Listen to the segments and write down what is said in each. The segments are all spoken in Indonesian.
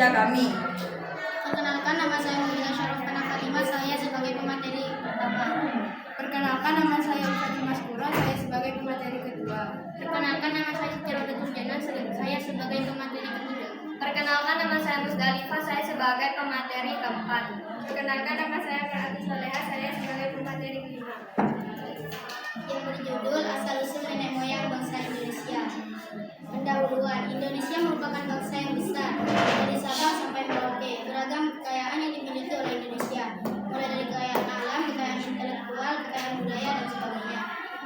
kerja kami. Perkenalkan, nama saya Mulia Syarofana Fatimah, saya sebagai pemateri pertama. Perkenalkan, nama saya Fatimah Skura, saya sebagai pemateri kedua. Perkenalkan, nama saya Siti Turjana, saya sebagai pemateri ketiga. Perkenalkan, nama saya Musdalifah, saya sebagai pemateri keempat. Perkenalkan, nama saya Praati Soleha, saya sebagai pemateri kelima. Yang berjudul Asal-usul Nenek Moyang Bangsa Indonesia. Pendahuluan. Indonesia merupakan bangsa yang besar, dari Sabang sampai Merauke. Beragam kekayaan yang dimiliki oleh Indonesia, mulai dari kekayaan alam, kekayaan intelektual, kekayaan budaya, dan sebagainya.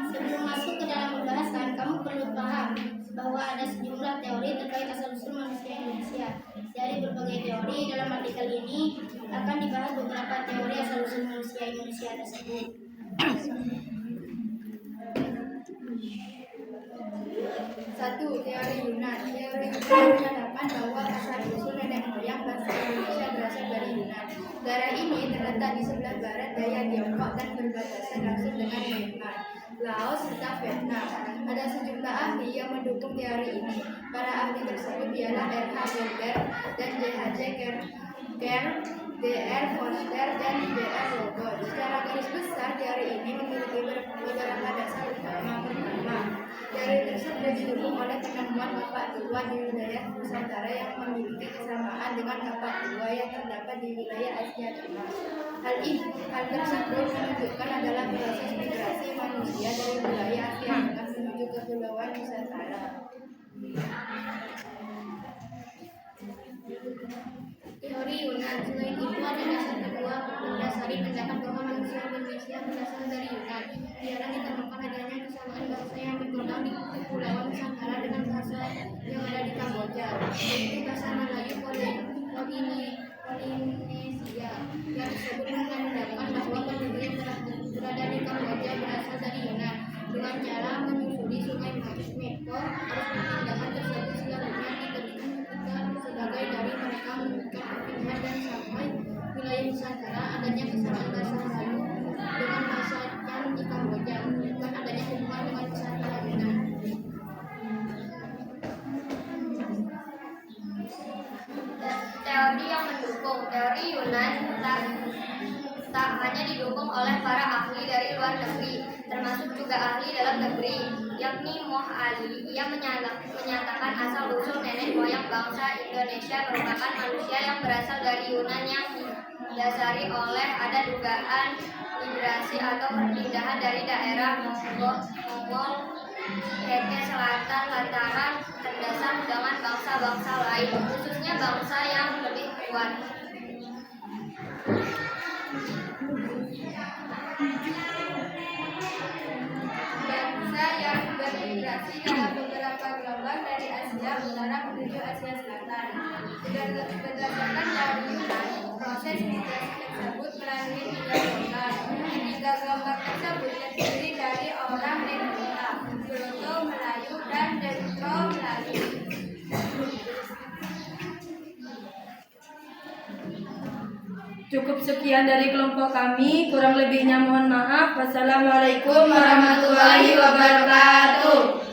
Sebelum masuk ke dalam pembahasan, kamu perlu paham bahwa ada sejumlah teori terkait asal-usul manusia Indonesia. Dari berbagai teori, dalam artikel ini akan dibahas beberapa teori asal-usul manusia Indonesia tersebut. Satu, teori Yunan. Teori Yunan menyatakan bahwa asal-usul nenek moyang bangsa Indonesia berasal dari Yunan. Daerah ini terletak di sebelah barat daya Tiongkok dan berbatasan langsung dengan Myanmar, Laos, serta Vietnam. Ada sejumlah ahli yang mendukung teori ini. Para ahli tersebut ialah R.H. Berger dan J.H.J. Kerr, D.R. Foster, dan D.R. Logot. Secara garis besar, teori ini memiliki beberapa dasar utama. Pertama, teori tersebut didukung oleh penemuan kapak tua di wilayah Nusantara yang memiliki kesamaan dengan kapak tua yang terdapat di wilayah Asia Tengah. Hal tersebut menunjukkan adalah proses migrasi manusia dari wilayah Asia Tengah menuju ke Kepulauan Nusantara. Teori Yunan. Selain itu, ada dasar kedua mendasari pendapat bahwa manusia Indonesia berasal dari Yunan. Diarang ditemukan adanya kesamaan bahasa yang berkembang di Kepulauan Nusantara dengan bahasa yang ada di Kamboja, yaitu bahasa Melayu Polinesia. Yang tersebut menandakan bahwa penduduk yang berada di Kamboja berasal dari Yunan. Dengan cara menyusuri sungai Mekong, arus perpindahan tersebut selanjutnya diterjemahkan sebagai dari mereka menunjukkan perpindahan dan sampai wilayah Nusantara. Adanya kesamaan bahasa Melayu dengan bahasa yang di Kamboja menunjukkan adanya hubungan dengan Nusantara Yunan. Teori yang mendukung. Teori Yunan tak hanya didukung oleh para ahli dari luar negeri, termasuk juga ahli dalam negeri, yakni Moh Ali. Ia menyatakan asal-usul nenek moyang bangsa Indonesia merupakan manusia yang berasal dari Yunan yang didasari oleh ada dugaan migrasi atau perpindahan dari daerah Mongol Heke Selatan lantaran terdesak dengan bangsa-bangsa lain, khususnya bangsa yang lebih kuat. Bangsa yang bermigrasi dalam beberapa gelombang dari Asia Utara menuju Asia Selatan. Berdasarkan teori Yunan, proses migrasi tersebut melalui 3 gelombang. 3 gelombang tersebut terdiri dari orang Negrita, Proto Melayu, dan Dentro Melayu. Cukup sekian dari kelompok kami, kurang lebihnya mohon maaf. Wassalamualaikum warahmatullahi wabarakatuh.